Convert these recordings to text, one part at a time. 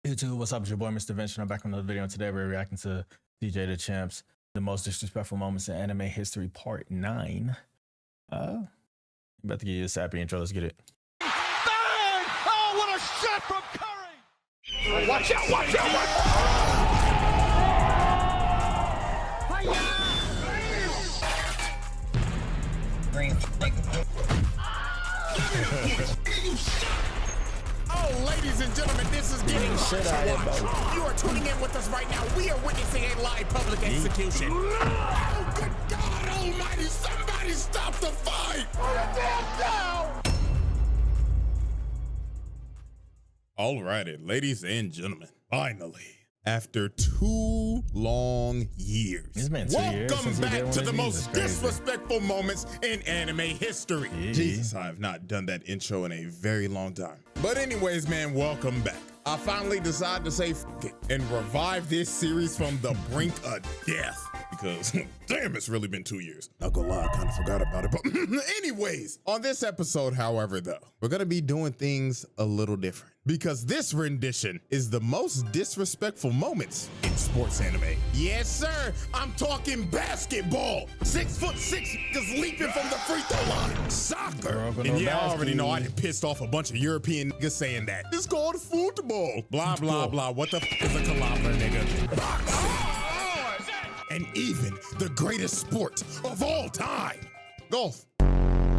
YouTube, what's up? It's your boy, Mr. Vince, and I'm back on another video. And today we're reacting to CJdaChamp's The Most Disrespectful Moments in Anime History Part 9. I'm about to give you a sappy intro. Let's get it. Bang! Oh, what a shot from Curry! Watch out, watch out, watch Oh, ladies and gentlemen, this is getting hard to watch. You are tuning in with us right now. We are witnessing a live public execution. Oh, good God almighty, somebody stop the fight! Alrighty, ladies and gentlemen, finally, after 2 long years, It's been 2 years welcome since he did back one to of the these. most That's crazy. disrespectful moments in anime history. Yeah. Jesus, I have not done that intro in a very long time. But anyways, man, welcome back. I finally decided to say F it and revive this series from the brink of death. Because, damn, it's really been 2 years. Not gonna lie, I kind of forgot about it. But anyways, on this episode, however, though, we're gonna be doing things a little different. Because this rendition is the most disrespectful moments in sports anime. Yes, sir, I'm talking basketball. 6'6" niggas leaping from the free throw line. Soccer. And yeah, I already know I done pissed off a bunch of European niggas saying that. It's called football. Blah, blah, blah. What the f is a calabra, nigga? Boxing. And even the greatest sport of all time, golf.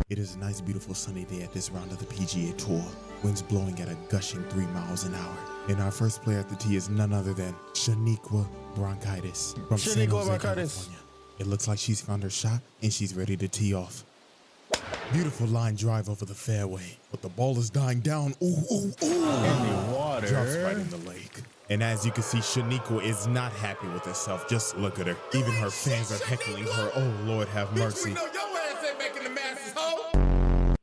It is a nice, beautiful sunny day at this round of the PGA Tour. Winds blowing at a gushing 3 miles an hour. And our first player at the tee is none other than Shaniqua Bronchitis from San Jose, California. It looks like she's found her shot and she's ready to tee off. Beautiful line drive over the fairway, but the ball is dying down. Ooh, ooh, ooh. In the water. Drops right in the lake. And as you can see, Shaniqua is not happy with herself. Just look at her. Even her fans are heckling her. Oh, Lord, have mercy.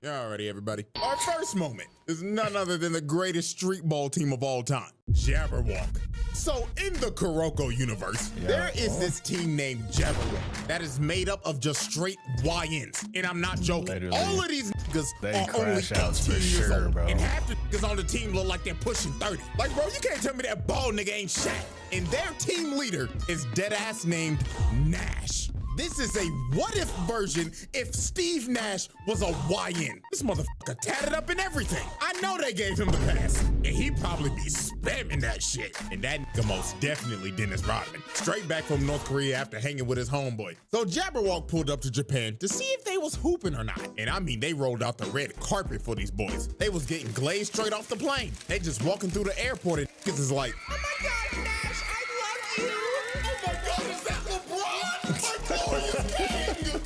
Yeah, already, everybody. Our first moment is none other than the greatest street ball team of all time, Jabberwock. So in the Kuroko universe, there is this team named Jabberwock that is made up of just straight YNs. And I'm not joking. Literally. All of these niggas are only 18 outs for years sure, old. bro. And half the niggas on the team look like they're pushing 30. Like, bro, you can't tell me that ball nigga ain't Shaq. And their team leader is deadass named Nash. This is a what-if version if Steve Nash was a YN. This motherfucker tatted up and everything. I know they gave him the pass, and he'd probably be spamming that shit. And that nigga most definitely Dennis Rodman, straight back from North Korea after hanging with his homeboy. So Jabberwock pulled up to Japan to see if they was hooping or not. And I mean, they rolled out the red carpet for these boys. They was getting glazed straight off the plane. They just walking through the airport and niggas is like, oh my God, Nash, I love you. Oh my God, is that LeBron?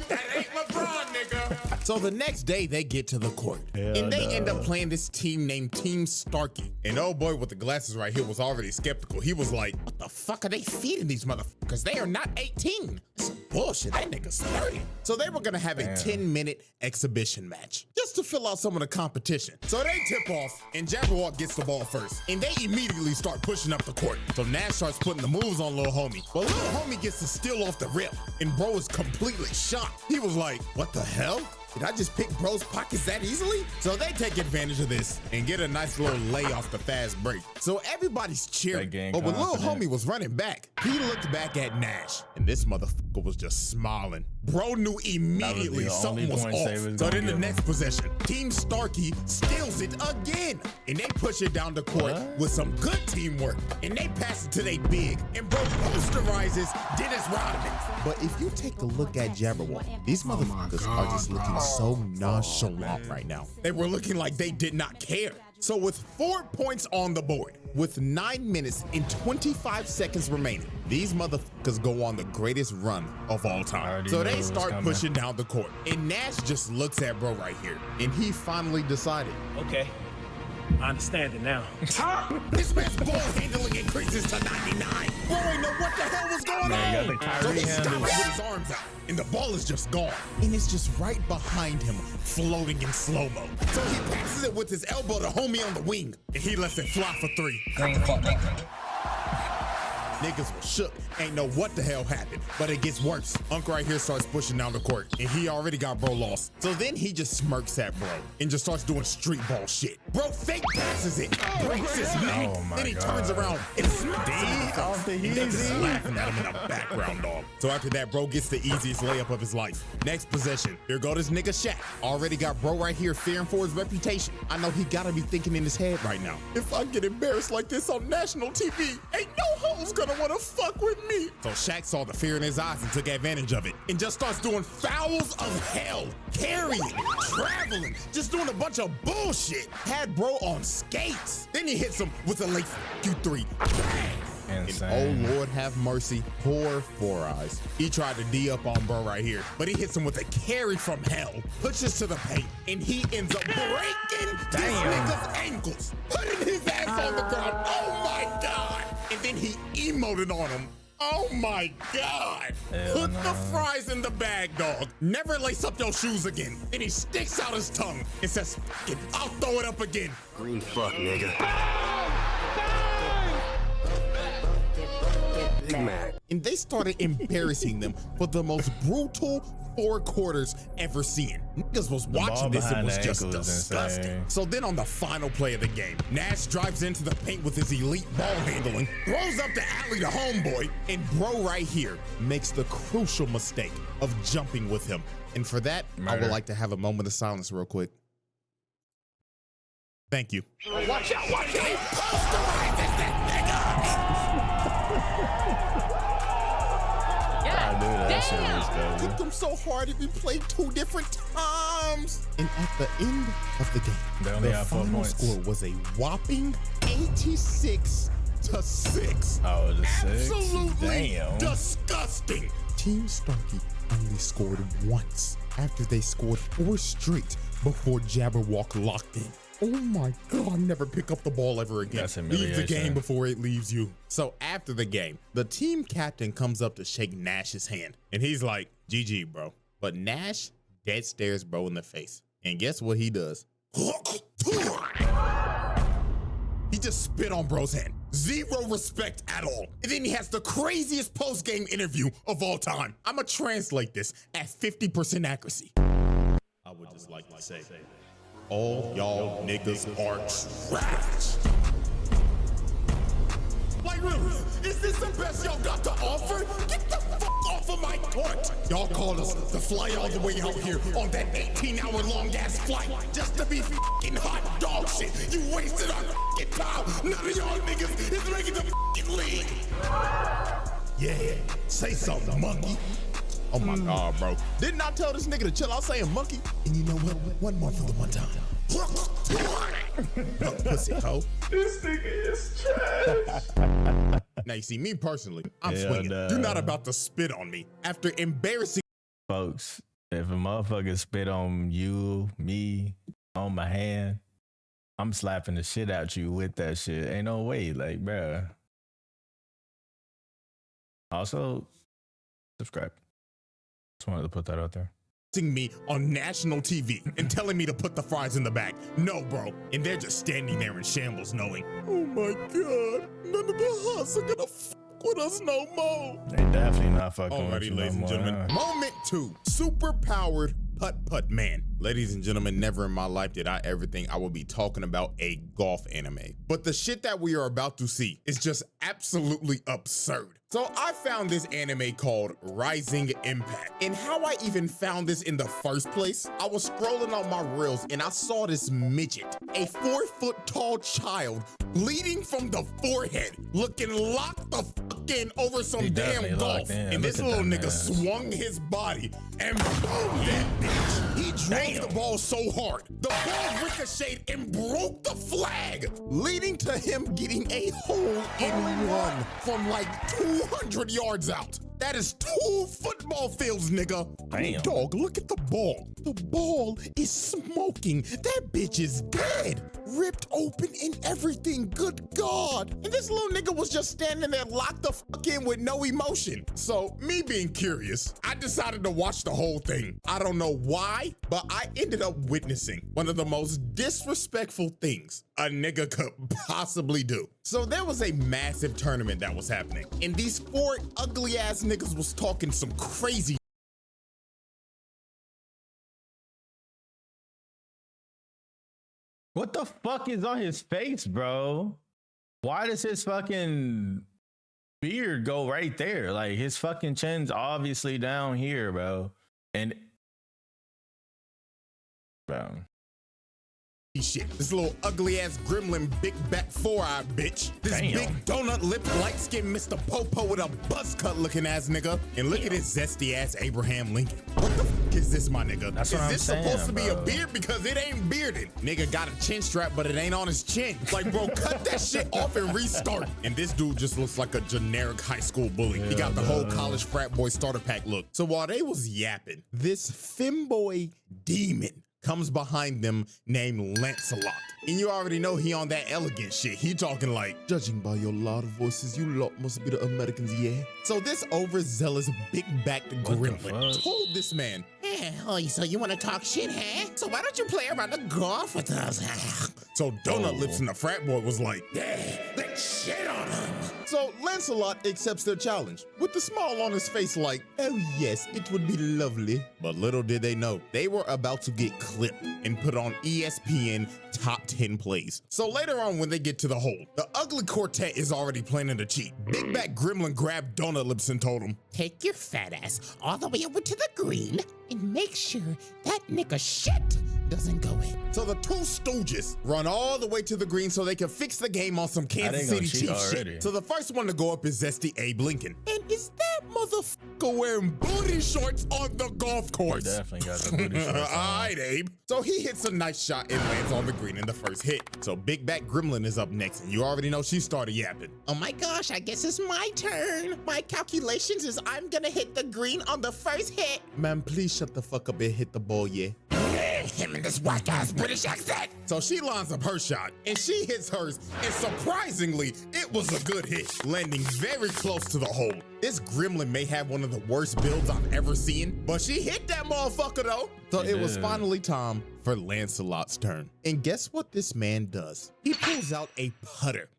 That ain't LeBron, nigga. So the next day they get to the court and they end up playing this team named Team Starkey. And oh boy with the glasses right here was already skeptical. He was like, what the fuck are they feeding these motherfuckers? They are not 18. Some bullshit, that nigga's 30. So they were gonna have a 10-minute exhibition match just to fill out some of the competition. So they tip off and Jabberwock gets the ball first and they immediately start pushing up the court. So Nash starts putting the moves on little homie. But little homie gets the steal off the rip and bro is completely shocked. He was like, what the hell? Did I just pick bro's pockets that easily? So they take advantage of this and get a nice little lay off the fast break. So everybody's cheering. But when little homie was running back, he looked back at Nash and this motherfucker was just smiling. Bro knew immediately something was off. So then the next possession, Team Starkey steals it again. And they push it down the court with some good teamwork. And they pass it to they big. And bro posterizes Dennis Rodman. But if you take a look at Jabberwock, these motherfuckers are just looking so nonchalant right now. They were looking like they did not care. So with 4 points on the board, with 9 minutes and 25 seconds remaining, these motherfuckers go on the greatest run of all time. So they start pushing down the court. And Nash just looks at bro right here. And he finally decided. Okay, I understand it now. This man's ball handling increases to 99. Bro ain't know what the hell was going on. So he stops with his arms out. And the ball is just gone. And it's just right behind him, floating in slow-mo. So he passes it with his elbow to homie on the wing. And he lets it fly for 3. Niggas was shook, ain't know what the hell happened, but it gets worse. Unc right here starts pushing down the court, and he already got bro lost. So then he just smirks at bro and just starts doing street ball shit. Bro fake passes it, breaks his neck, then he turns around and smacks him off the niggas laughing at him in the background, dog. So after that, bro gets the easiest layup of his life. Next possession, here go this nigga Shaq. Already got bro right here fearing for his reputation. I know he gotta be thinking in his head right now, if I get embarrassed like this on national TV, ain't no hoes gonna wanna fuck with me. So Shaq saw the fear in his eyes and took advantage of it and just starts doing fouls of hell, carrying, traveling, just doing a bunch of bullshit. Had bro on skates. Then he hits him with a late Q3. Bang! And oh Lord have mercy, poor Four Eyes. He tried to D up on bro right here, but he hits him with a carry from hell, pushes to the paint, and he ends up breaking this nigga's ankles, putting his ass on the ground. Oh my God. And then he emoted on him. Oh my God. Put the fries in the bag, dog. Never lace up your shoes again. Then he sticks out his tongue and says, "Fuck it, I'll throw it up again." Green fuck, nigga. Big Mac. And they started embarrassing them for the most brutal 4 quarters ever seen. Niggas was watching this and was just disgusting. So then on the final play of the game, Nash drives into the paint with his elite ball handling, throws up the alley to homeboy, and bro right here makes the crucial mistake of jumping with him. And for that, I would like to have a moment of silence real quick. Thank you. Watch out, watch out! Posterizes this nigga! Hit them so hard if we played 2 different times. And at the end of the game, the final score was a whopping 86-6. Oh, the 6? Absolutely disgusting. Team Starkey only scored once after they scored 4 straight before Jabberwock locked in. Oh my God, never pick up the ball ever again. Leave the game before it leaves you. So after the game, the team captain comes up to shake Nash's hand. And he's like, GG, bro. But Nash dead stares bro in the face. And guess what he does? He just spit on bro's hand. Zero respect at all. And then he has the craziest post-game interview of all time. I'ma translate this at 50% accuracy. I would just like to say, all y'all niggas are trash. Like really, is this the best y'all got to offer? Get the fuck off of my court. Y'all called us to fly all the way out here on that 18-hour long ass flight just to be fucking hot dog shit. You wasted our fucking time. None of y'all niggas is making the fucking league. Yeah, say something, monkey. Oh my God, bro. Didn't I tell this nigga to chill out saying monkey? And you know what? One more for the one time. Pussy hoe. This nigga is trash. Now you see, me personally, I'm swinging. You're not about to spit on me after embarrassing. Folks, if a motherfucker spit on you, me, on my hand, I'm slapping the shit out you with that shit. Ain't no way, like, bruh. Also, subscribe. Just wanted to put that out there. Me on national TV and telling me to put the fries in the bag. No, bro. And they're just standing there in shambles knowing, oh my God, none of the hots are gonna fuck with us no more. They definitely not fucking with you ladies and gentlemen. Moment 2, super powered putt-putt man. Ladies and gentlemen, never in my life did I ever think I would be talking about a golf anime. But the shit that we are about to see is just absolutely absurd. So I found this anime called Rising Impact. And how I even found this in the first place, I was scrolling on my reels and I saw this midget, a 4-foot tall child, bleeding from the forehead, looking locked the fuck in over some damn golf. And this little nigga swung his body and boom that bitch. He drove the ball so hard, the ball ricocheted and broke the flag, leading to him getting a hole-in-one from like 200 yards out. That is 2 football fields, nigga. Damn. Dog, look at the ball. The ball is smoking. That bitch is dead. Ripped open and everything. Good God. And this little nigga was just standing there locked the fuck in with no emotion. So, me being curious, I decided to watch the whole thing. I don't know why, but I ended up witnessing one of the most disrespectful things a nigga could possibly do. So there was a massive tournament that was happening, and these 4 ugly ass niggas was talking some crazy. What the fuck is on his face, bro? Why does his fucking beard go right there? Like his fucking chin's obviously down here, bro. And bro. Shit. This little ugly ass gremlin, big back 4-eye bitch. This Damn. big donut lip, light skinned Mr. Popo with a buzz cut looking ass nigga. And look at this zesty ass Abraham Lincoln. What the fuck is this, my nigga? That's is what I'm this saying, supposed to be bro. a beard? Because it ain't bearded. Nigga got a chin strap, but it ain't on his chin. Like, bro, cut that shit off and restart. And this dude just looks like a generic high school bully. He got the whole college frat boy starter pack look. So while they was yapping, this femboy demon comes behind them named Lancelot. And you already know he on that elegant shit. He talking like, judging by your loud voices, you lot must be the Americans, yeah? So this overzealous, big-backed gremlin told this man, oh, so you want to talk shit, huh? So why don't you play around the golf with us? So Donut Lips and the frat boy was like, yeah, let's shit on him. So Lancelot accepts their challenge with the smile on his face like, oh yes, it would be lovely. But little did they know, they were about to get clipped and put on ESPN top 10 plays. So later on when they get to the hole, the ugly quartet is already planning to cheat. Big back gremlin grabbed Donut Lips and told him, take your fat ass all the way over to the green and make sure that nigga shit doesn't go in. So the 2 stooges run all the way to the green so they can fix the game on some Kansas City Chiefs shit. So the first one to go up is zesty Abe Lincoln. And is that motherfucker wearing booty shorts on the golf course? He definitely got the booty shorts on. All right, Abe. So he hits a nice shot and lands on the green in the first hit. So Big Back Gremlin is up next, and you already know she started yapping. Oh my gosh, I guess it's my turn. My calculations is I'm gonna hit the green on the first hit. Man, please shut the fuck up and hit the ball, yeah? Him in this whack ass British accent. So she lines up her shot and she hits hers, and surprisingly, it was a good hit, landing very close to the hole. This gremlin may have one of the worst builds I've ever seen, but she hit that motherfucker though. So it was finally time for Lancelot's turn. And guess what this man does? He pulls out a putter.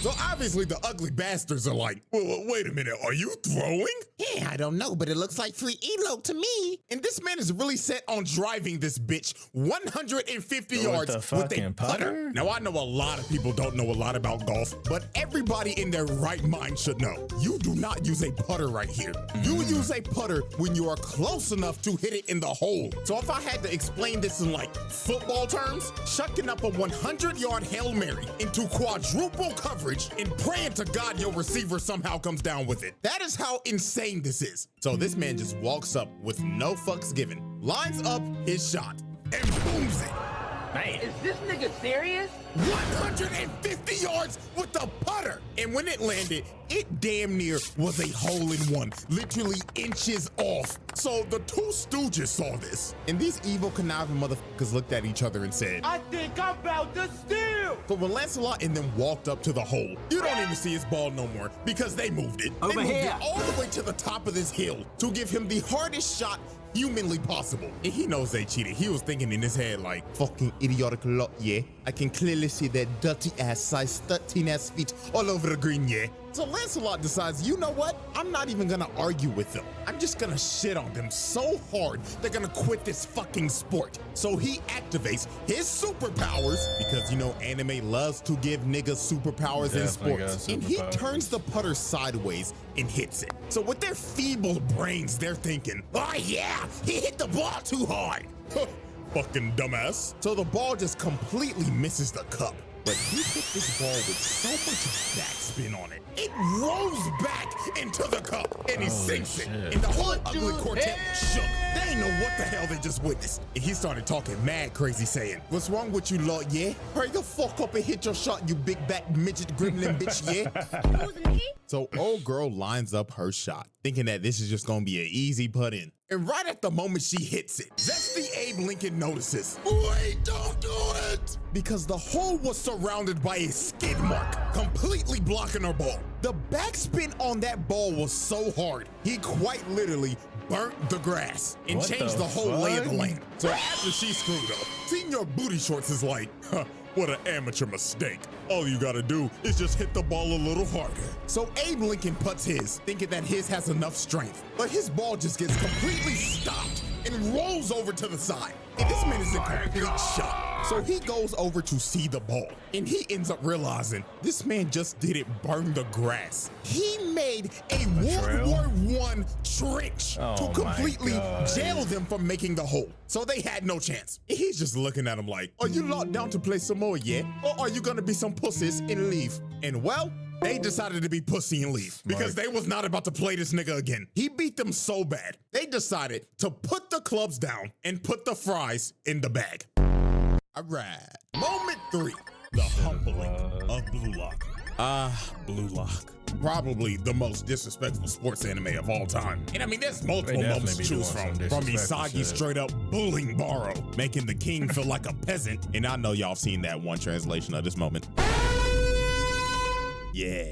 So obviously the ugly bastards are like, well, wait a minute, are you throwing? Yeah, I don't know, but it looks like free elo to me. And this man is really set on driving this bitch 150 yards with a putter. Now I know a lot of people don't know a lot about golf, but everybody in their right mind should know. You do not use a putter right here. You use a putter when you are close enough to hit it in the hole. So if I had to explain this in like football terms, chucking up a 100-yard Hail Mary into quadruple coverage and praying to God your receiver somehow comes down with it. That is how insane this is. So this man just walks up with no fucks given, lines up his shot, and booms it. Man, is this nigga serious? 150 yards with the putter. And when it landed, it damn near was a hole-in-one, literally inches off. So the 2 stooges saw this, and these evil conniving motherfuckers looked at each other and said, I think I'm about to steal. but when Lancelot and them walked up to the hole, you don't even see his ball no more because they moved it. They moved it all the way to the top of this hill to give him the hardest shot humanly possible. And he knows they cheated. He was thinking in his head like, fucking idiotic lot, yeah? I can clearly see their dirty ass size 13 ass feet all over the green, yeah? So Lancelot decides, you know what? I'm not even gonna argue with them. I'm just gonna shit on them so hard they're gonna quit this fucking sport. So he activates his superpowers, because you know anime loves to give niggas superpowers in sports. And he turns the putter sideways and hits it. So with their feeble brains, they're thinking, oh yeah, he hit the ball too hard. Fucking dumbass. So the ball just completely misses the cup. But he hit this ball with so much backspin on it, it rolls back into the cup, and he sinks it. And the whole ugly quartet shook. They didn't know what the hell they just witnessed. And he started talking mad crazy, saying, what's wrong with you, lot, yeah? Hurry the fuck up and hit your shot, you big back midget gremlin bitch, yeah? So old girl lines up her shot, thinking that this is just gonna be an easy put in. And right at the moment she hits it, zesty Abe Lincoln notices, wait, don't do it! Because the hole was surrounded by a skid mark, completely blocking her ball. The backspin on that ball was so hard, he quite literally burnt the grass and changed the whole lay of the land. So after she screwed up, Senior Booty Shorts is like, huh, What an amateur mistake. All you gotta do is just hit the ball a little harder. So Abe Lincoln puts his, thinking that his has enough strength, but his ball just gets completely stopped and rolls over to the side. And this man is in complete shock. So he goes over to see the ball, and he ends up realizing this man just didn't burn the grass. He made a World War I trench to completely jail them from making the hole. So they had no chance. He's just looking at him like, are you locked down to play some more yet? Or are you gonna be some pussies and leave? And well, they decided to be pussy and leave because they was not about to play this nigga again. He beat them so bad, they decided to put the clubs down and put the fries in the bag. All right. Moment 3, the humbling of Blue Lock. Blue Lock. Probably the most disrespectful sports anime of all time. And I mean, there's multiple moments to choose from Isagi straight up bullying Baro, making the king feel like a peasant. And I know y'all seen that one translation of this moment. Yeah,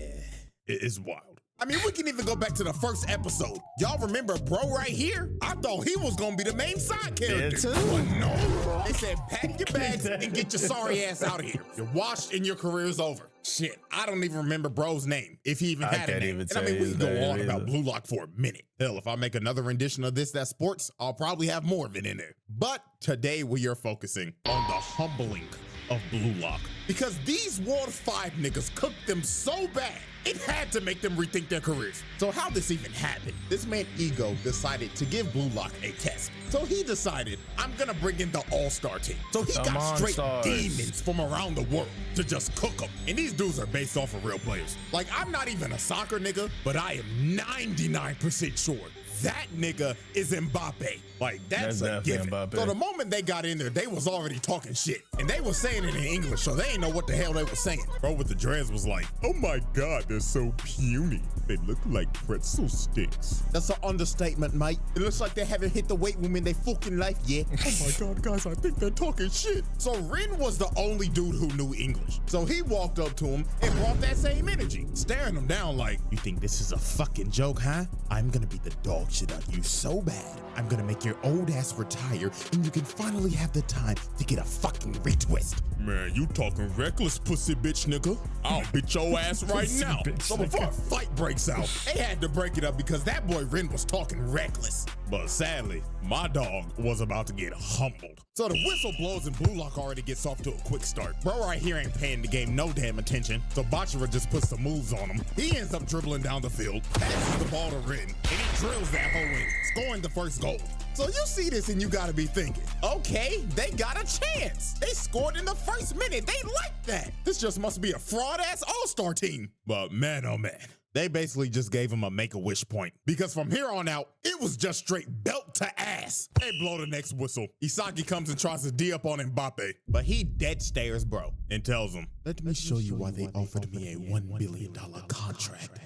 it is wild. I mean, we can even go back to the first episode. Y'all remember bro right here? I thought he was gonna be the main side character. But no, they said pack your bags and get your sorry ass out of here. You're washed and your career's over. Shit, I don't even remember bro's name, if he even had a name. And I mean, we can go on about Blue Lock for a minute. Hell, if I make another rendition of This That Sports, I'll probably have more of it in there. But today we are focusing on the humbling of Blue Lock. Because these World 5 niggas cooked them so bad, it had to make them rethink their careers. So how this even happened? This man Ego decided to give Blue Lock a test. So he decided, I'm gonna bring in the all-star team. So he got straight demons from around the world to just cook them. And these dudes are based off of real players. Like, I'm not even a soccer nigga, but I am 99% sure that nigga is Mbappe. Like, that's a given. So the moment they got in there, they was already talking shit. And they was saying it in English, so they didn't know what the hell they were saying. Bro with the dreads was like, oh my God, they're so puny. They look like pretzel sticks. That's an understatement, mate. It looks like they haven't hit the weight room in their fucking life yet. Oh my God, guys, I think they're talking shit. So Rin was the only dude who knew English. So he walked up to him and brought that same energy, staring him down like, you think this is a fucking joke, huh? I'm gonna beat the dog shit out of you so bad. I'm gonna make your old ass retire and you can finally have the time to get a fucking retwist. Man, you talking reckless, pussy bitch nigga. I'll beat your ass right now. So before a fight breaks out, they had to break it up because that boy Rin was talking reckless. But sadly, my dog was about to get humbled. So the whistle blows and Blue Lock already gets off to a quick start. Bro right here ain't paying the game no damn attention, so Bachira just puts some moves on him. He ends up dribbling down the field, passes the ball to Rin, and he drills that hole in, scoring the first goal. So you see this and you gotta be thinking, okay, they got a chance. They scored in the first minute. They like that. This just must be a fraud-ass all-star team. But man, oh man, they basically just gave him a make-a-wish point. Because from here on out, it was just straight belt to ass. They blow the next whistle. Isagi comes and tries to D up on Mbappe, but he dead stares bro and tells him, let me show you why they offered me a $1 billion contract.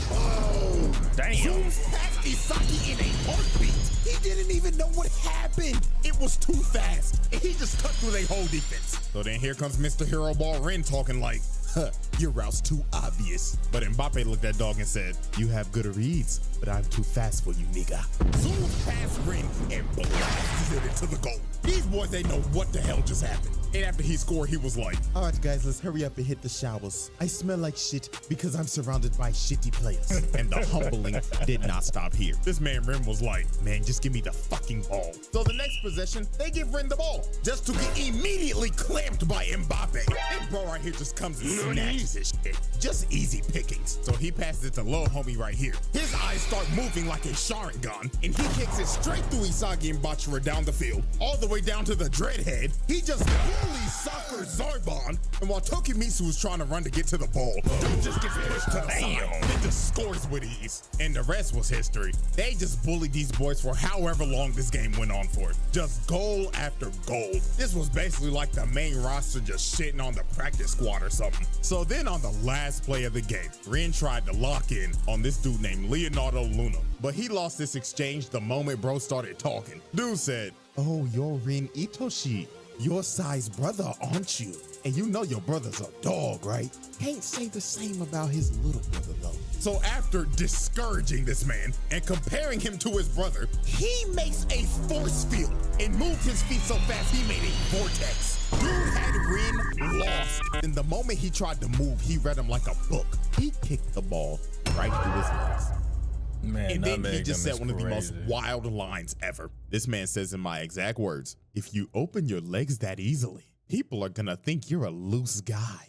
Oh, damn. Zooms past Isagi in a heartbeat. He didn't even know what happened. It was too fast, and he just cut through their whole defense. So then here comes Mr. Hero Ball Rin talking like, your route's too obvious. But Mbappe looked at dog and said, you have good reads, but I'm too fast for you, nigga. Zooms past Rin and blasted it into the goal. These boys ain't know what the hell just happened. And after he scored, he was like, all right, guys, let's hurry up and hit the showers. I smell like shit because I'm surrounded by shitty players. And the humbling did not stop here. This man Rin was like, man, just give me the fucking ball. So the next possession, they give Rin the ball just to get immediately clamped by Mbappe. And bro right here just comes and snatches his shit. Just easy pickings. So he passes it to little homie right here. His eyes start moving like a Sharingan, and he kicks it straight through Isagi and Bachira down the field, all the way down to the dreadhead. He just bullies soccer Zarbon, and while Tokimitsu was trying to run to get to the ball, dude just gets pushed to the side and just scores with ease. And the rest was history. They just bullied these boys for however long this game went on for. Just goal after goal. This was basically like the main roster just shitting on the practice squad or something. So then on the last play of the game, Rin tried to lock in on this dude named Leonardo Luna, but he lost this exchange the moment bro started talking. Dude said, oh, you're Rin Itoshi. your size brother, aren't you? And you know your brother's a dog, right? Can't say the same about his little brother, though. So after discouraging this man and comparing him to his brother, he makes a force field and moved his feet so fast he made a vortex. Dude had Rin lost. And the moment he tried to move, he read him like a book. He kicked the ball right through his legs. Man, And then he just said is one of the most crazy. wild lines ever. This man says in my exact words, if you open your legs that easily, people are gonna think you're a loose guy.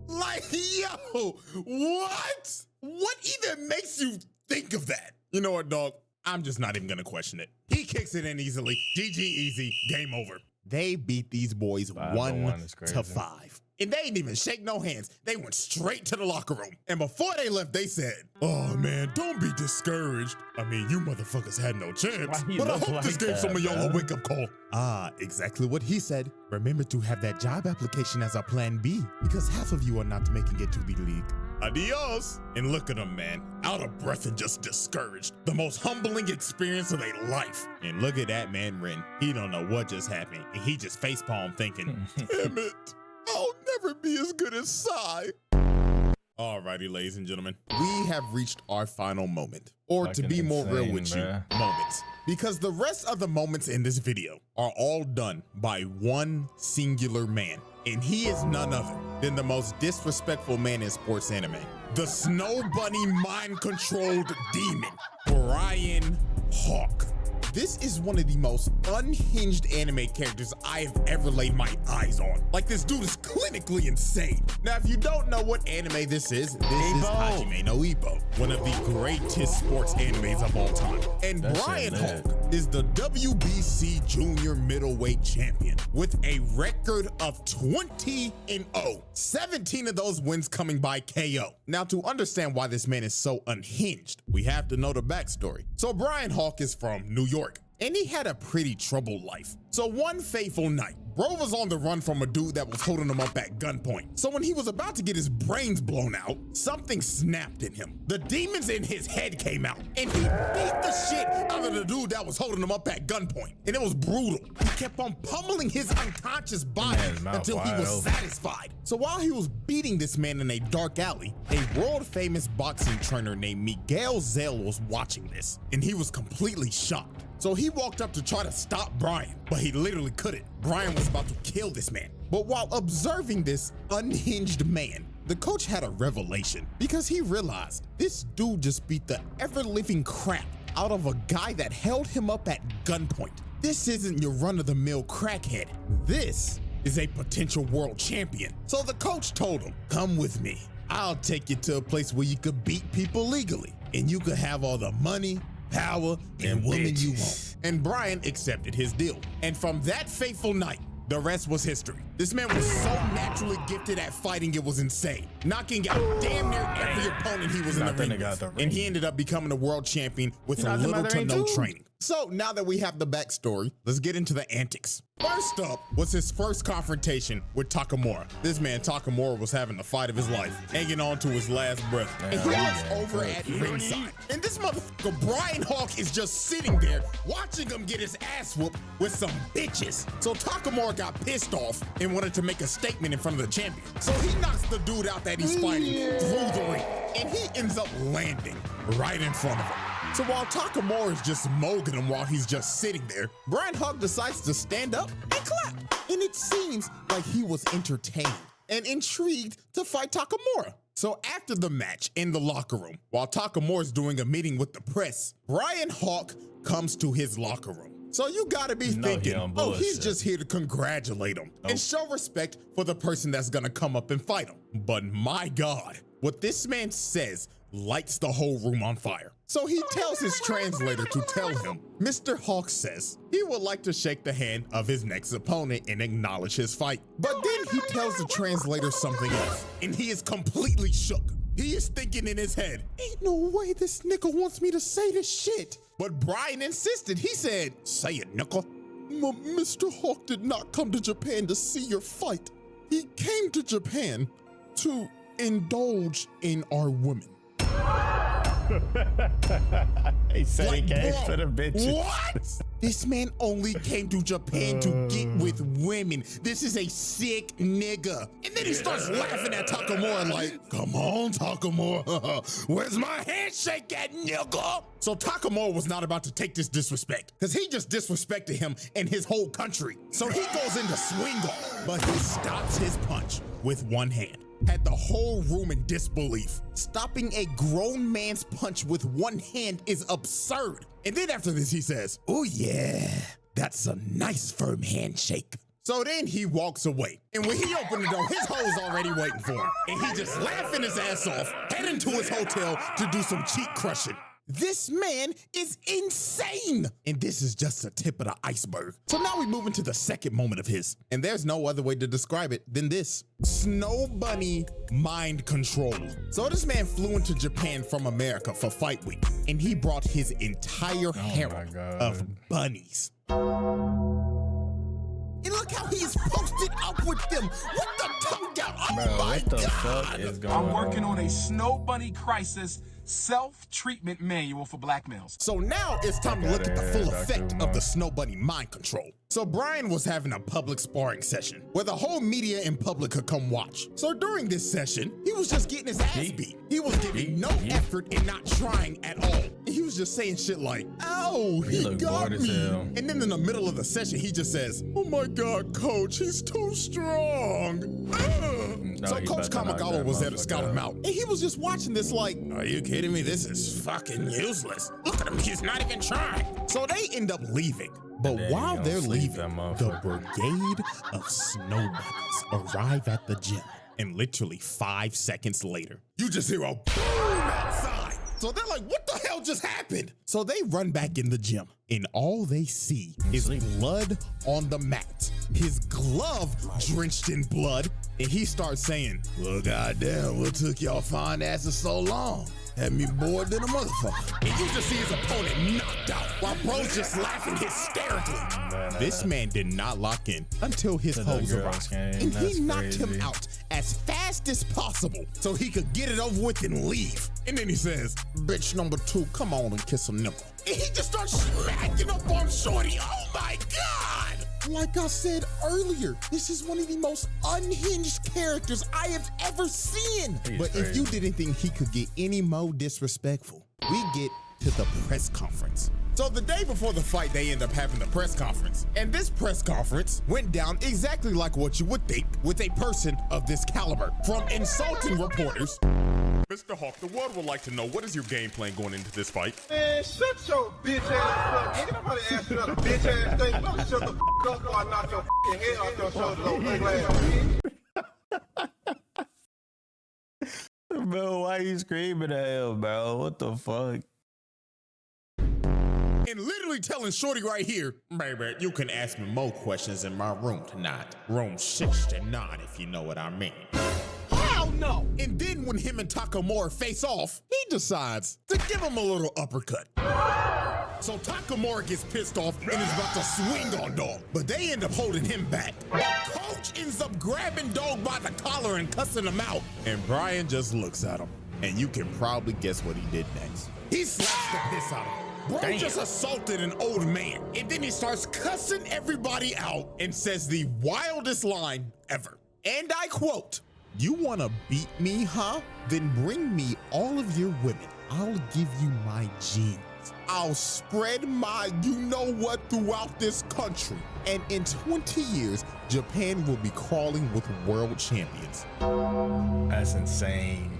Like, yo, what? What even makes you think of that? You know what, dog? I'm just not even gonna question it. He kicks it in easily. GG easy, game over. They beat these boys 1-5. And they didn't even shake no hands. They went straight to the locker room. And before they left, they said, oh man, don't be discouraged. I mean, you motherfuckers had no chance. But I hope this gave some of y'all a wake-up call. Ah, exactly what he said. Remember to have that job application as our plan B, because half of you are not making it to the league. Adios. And look at him, man. Out of breath and just discouraged. The most humbling experience of their life. And look at that man, Ren. He don't know what just happened. And he just facepalm thinking, damn it. I'll never be as good as Sai. Alrighty, ladies and gentlemen, we have reached our final moment, or to be more real with you, moments. Because the rest of the moments in this video are all done by one singular man, and he is none other than the most disrespectful man in sports anime. The Snow Bunny mind-controlled demon, Brian Hawk. This is one of the most unhinged anime characters I have ever laid my eyes on. Like, this dude is clinically insane. Now, if you don't know what anime this is Hajime no Ippo, one of the greatest sports animes of all time. And Brian Hawk is the WBC Junior Middleweight Champion with a record of 20-0. 17 of those wins coming by KO. Now, to understand why this man is so unhinged, we have to know the backstory. So Brian Hawk is from New York, and he had a pretty troubled life. So one fateful night, bro was on the run from a dude that was holding him up at gunpoint. So when he was about to get his brains blown out, something snapped in him. The demons in his head came out, and he beat the shit out of the dude that was holding him up at gunpoint. And it was brutal. He kept on pummeling his unconscious body until he was satisfied. So while he was beating this man in a dark alley, a world famous boxing trainer named Miguel Zell was watching this, and he was completely shocked. So he walked up to try to stop Brian, but he literally couldn't. Brian was about to kill this man. But while observing this unhinged man, the coach had a revelation, because he realized this dude just beat the ever-living crap out of a guy that held him up at gunpoint. This isn't your run-of-the-mill crackhead. This is a potential world champion. So the coach told him, come with me. I'll take you to a place where you could beat people legally, and you could have all the money, power, and women you want. And Brian accepted his deal. And from that fateful night, the rest was history. This man was so naturally gifted at fighting, it was insane. Knocking out damn near every opponent he was in the ring with. And he ended up becoming a world champion with little to no training. So now that we have the backstory, let's get into the antics. First up was his first confrontation with Takamura. This man, Takamura, was having the fight of his life, hanging on to his last breath. And he was over at ringside. And this motherfucker, Brian Hawk, is just sitting there watching him get his ass whooped with some bitches. So Takamura got pissed off and wanted to make a statement in front of the champion. So he knocks the dude out that he's fighting through the ring. And he ends up landing right in front of him. So while Takamura is just mogging him while he's just sitting there, Brian Hawk decides to stand up and clap. And it seems like he was entertained and intrigued to fight Takamura. So after the match in the locker room, while Takamura is doing a meeting with the press, Brian Hawk comes to his locker room. So you gotta be thinking, oh, he's just here to congratulate him and show respect for the person that's gonna come up and fight him. But my God, what this man says lights the whole room on fire. So he tells his translator to tell him, Mr. Hawk says he would like to shake the hand of his next opponent and acknowledge his fight. But then he tells the translator something else, and he is completely shook. He is thinking in his head, ain't no way this nigga wants me to say this shit. But Brian insisted. He said, say it, nickel. Mr. Hawk did not come to Japan to see your fight. He came to Japan to indulge in our women. He said he came for the bitches. What? This man only came to Japan to get with women. This is a sick nigga. And then he starts laughing at Takamura like, come on, Takamura. Where's my handshake at, nigga? So Takamura was not about to take this disrespect because he just disrespected him and his whole country. So he goes into swing off, but he stops his punch with one hand. Had the whole room in disbelief. Stopping a grown man's punch with one hand is absurd. And then after this, he says, oh yeah, that's a nice firm handshake. So then he walks away. And when he opened the door, his hoe's already waiting for him. And he just laughing his ass off, heading to his hotel to do some cheek crushing. This man is insane. And this is just the tip of the iceberg. So now we move into the second moment of his. And there's no other way to describe it than this. Snow bunny mind control. So this man flew into Japan from America for fight week. And he brought his entire harem of bunnies. And look how he's posted up with them with the tongue out. Oh Bro, my what the God. fuck is going on? I'm working on a snow bunny crisis self-treatment manual for black males. So now it's time to look at the full effect of the Snow Bunny mind control. So Brian was having a public sparring session where the whole media and public could come watch. So during this session, he was just getting his ass beat. He was giving no effort and not trying at all. And he was just saying shit like, ow, he got me. And then in the middle of the session, he just says, oh my God, coach, he's too strong. So Coach Kamagawa was there to scout him out. And he was just watching this like, are you kidding me? This is fucking useless. Look at him, he's not even trying. So they end up leaving. But while they're leaving, the brigade of snow bunnies arrive at the gym. And literally 5 seconds later, you just hear a boom outside. So they're like, what the hell just happened? So they run back in the gym and all they see is blood on the mat. His glove drenched in blood. And he starts saying, well, goddamn, what took y'all fine asses so long? Had me bored than a motherfucker. And you just see his opponent knocked out while bro's just laughing hysterically. This man did not lock in until his hoes arrived. And he knocked him out as fast as possible so he could get it over with and leave. And then he says, bitch number 2, come on and kiss a nipple. And he just starts smacking up on Shorty. Oh my God. Like I said earlier, this is one of the most unhinged characters I have ever seen. But if you didn't think he could get any more disrespectful, we get to the press conference. So the day before the fight, they end up having the press conference. And this press conference went down exactly like what you would think with a person of this caliber. From insulting reporters. Mr. Hawk, the world would like to know, what is your game plan going into this fight? Man, shut your bitch ass up. Nigga, nobody asked you that bitch ass thing. You better shut the f up or I knock your f***ing head off your shoulders, old ugly ass bitch. Bro, why you screaming at him, bro? What the fuck? And literally telling Shorty right here, baby, you can ask me more questions in my room tonight. Room 69, if you know what I mean. Hell no! And then when him and Takamura face off, he decides to give him a little uppercut. So Takamura gets pissed off and is about to swing on Dog, but they end up holding him back. But Coach ends up grabbing Dog by the collar and cussing him out. And Brian just looks at him, and you can probably guess what he did next. He slaps the piss out of him. Bro just assaulted an old man, and then he starts cussing everybody out and says the wildest line ever. And I quote, you wanna beat me, huh? Then bring me all of your women. I'll give you my genes. I'll spread my you-know-what throughout this country. And in 20 years, Japan will be crawling with world champions. That's insane.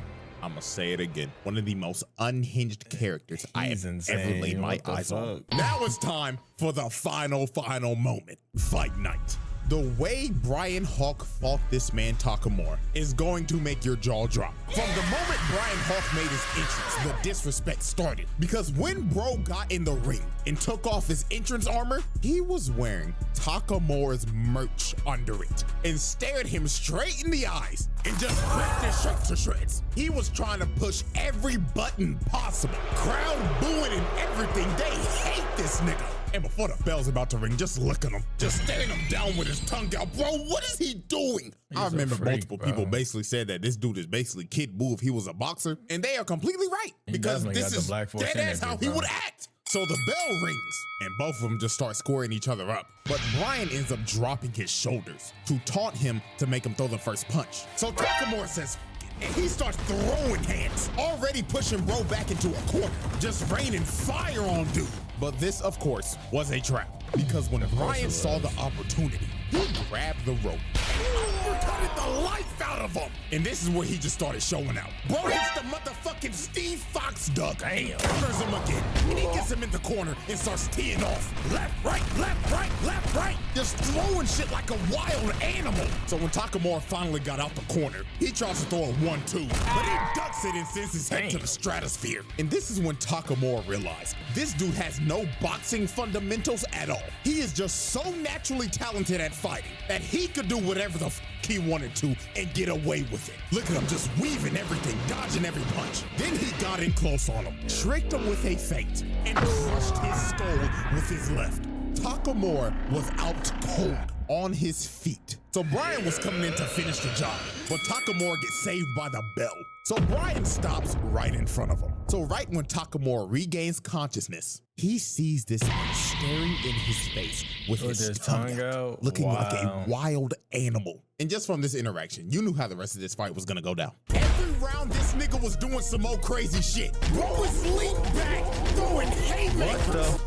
I'm gonna say it again. One of the most unhinged characters I have ever laid my eyes on. Now it's time for the final moment. Fight night. The way Brian Hawk fought this man Takamura is going to make your jaw drop. From the moment Brian Hawk made his entrance, the disrespect started. Because when bro got in the ring and took off his entrance armor, he was wearing Takamura's merch under it and stared him straight in the eyes and just ripped his shirt to shreds. He was trying to push every button possible. Crowd booing and everything. They hate this nigga. And before the bell's about to ring, just look at him, just staring him down with his tongue out. Bro, what is he doing? I remember multiple people basically said that this dude is basically Kid Buu if he was a boxer. And they are completely right. Because this is dead ass how he would act. So the bell rings, and both of them just start squaring each other up. But Bryan ends up dropping his shoulders to taunt him to make him throw the first punch. So Takamura says, and he starts throwing hands, already pushing Bro back into a corner, just raining fire on dude. But this, of course, was a trap, because when Bryan saw the opportunity, he grabbed the rope and uppercutted the life out of him. And this is where he just started showing out. Bro hits the motherfucking Steve Fox duck and corners him again. And he gets him in the corner and starts teeing off. Left, right, left, right, left, right. Just throwing shit like a wild animal. So when Takamura finally got out the corner, he tries to throw a 1-2, but he ducks it and sends his head to the stratosphere. And this is when Takamura realized this dude has no boxing fundamentals at all. He is just so naturally talented at fighting that he could do whatever the he wanted to and get away with it. Look at him just weaving everything, dodging every punch. Then he got in close on him, tricked him with a feint, and crushed his skull with his left. Takamura was out cold on his feet. So Bryan was coming in to finish the job, but Takamura gets saved by the bell. So Bryan stops right in front of him. So right when Takamura regains consciousness, he sees this man staring in his face with his tongue out, looking like a wild animal. And just from this interaction, you knew how the rest of this fight was gonna go down. Every round, this nigga was doing some more crazy shit. Bro was leaned back, throwing haymakers.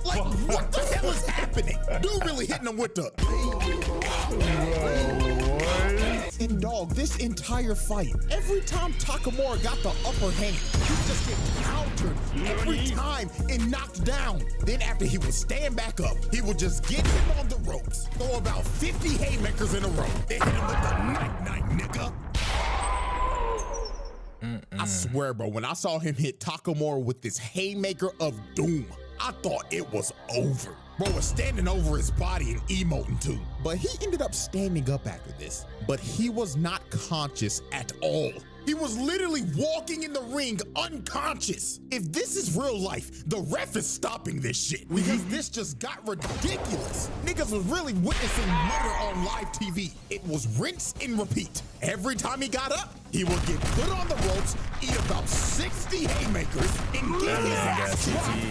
What the hell is happening? Dude really hitting him with the... And dog, this entire fight, every time Takamura got the upper hand, he just get countered every time and knocked down. Then after he would stand back up, he would just get him on the ropes, throw about 50 haymakers in a row. They hit him with the night-night, nigga. I swear, bro, when I saw him hit Takamura with this haymaker of doom, I thought it was over. Bro was standing over his body and emoting too. But he ended up standing up after this. But he was not conscious at all. He was literally walking in the ring unconscious. If this is real life, the ref is stopping this shit because this just got ridiculous. Niggas was really witnessing murder on live TV. It was rinse and repeat. Every time he got up, he would get put on the ropes, eat about 60 haymakers, and get his ass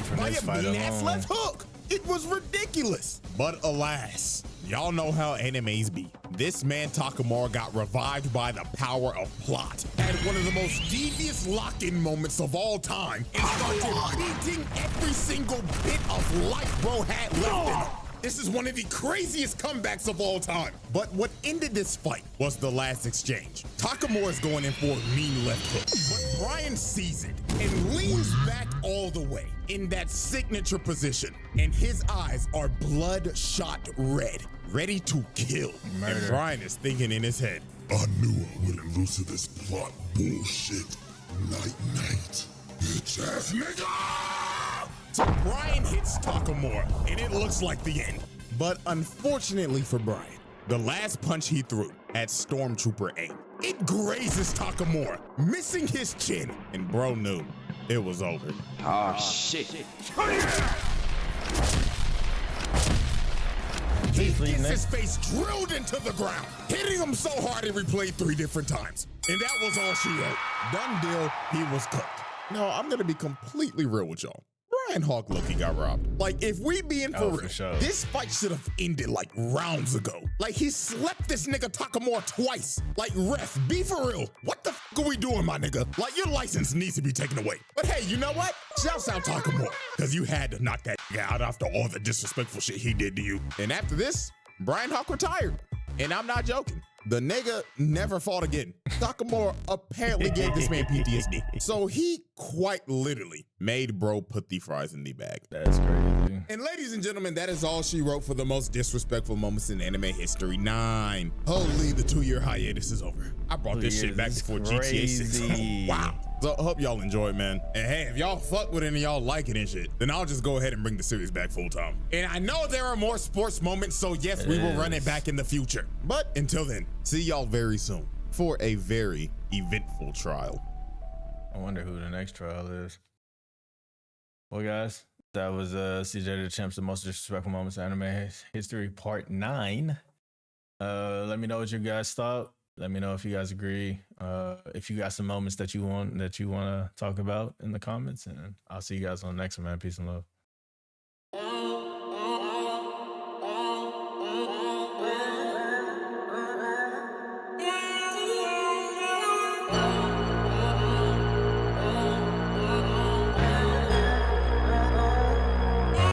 dropped by a mean-ass left hook. It was ridiculous. But alas, y'all know how animes be. This man Takamura got revived by the power of plot at one of the most devious lock-in moments of all time and started beating every single bit of life bro had left in him. This is one of the craziest comebacks of all time. But what ended this fight was the last exchange. Takamura is going in for a mean left hook, but Bryan sees it and leans back all the way in that signature position. And his eyes are bloodshot red, ready to kill. And Bryan is thinking in his head, I knew I wouldn't lose to this plot bullshit. Night-night, bitch ass nigga! So Bryan hits Takamura, and it looks like the end. But unfortunately for Bryan, the last punch he threw at Stormtrooper aim, it grazes Takamura, missing his chin, and bro knew it was over. Oh, shit. He gets his face drilled into the ground, hitting him so hard it replayed 3 different times. And that was all she wrote. Done deal, he was cooked. No, I'm gonna be completely real with y'all. Bryan Hawk Loki got robbed. Like, if we being for real, this fight should have ended like rounds ago. Like, he slept this nigga Takamura twice. Like, ref, be for real. What the f are we doing, my nigga? Like, your license needs to be taken away. But hey, you know what? Shouts out Takamura, because you had to knock that nigga out after all the disrespectful shit he did to you. And after this, Bryan Hawk retired. And I'm not joking. The nigga never fought again. Takamura apparently gave this man PTSD. So he quite literally made bro put the fries in the bag. That's crazy. And ladies and gentlemen, that is all she wrote for the most disrespectful moments in anime history 9. Holy, the 2-year hiatus is over. I brought this shit back before GTA 6. Wow. So I hope y'all enjoy it, man. And hey, if y'all fuck with it and y'all like it and shit, then I'll just go ahead and bring the series back full time. And I know there are more sports moments, so yes, we will run it back in the future. But until then, see y'all very soon for a very eventful trial. I wonder who the next trial is. Well, guys, that was CJdaChamp's The Most Disrespectful Moments in Anime History Part 9. Let me know what you guys thought. Let me know if you guys agree. If you got some moments that you want to talk about in the comments, and I'll see you guys on the next one, man. Peace and love.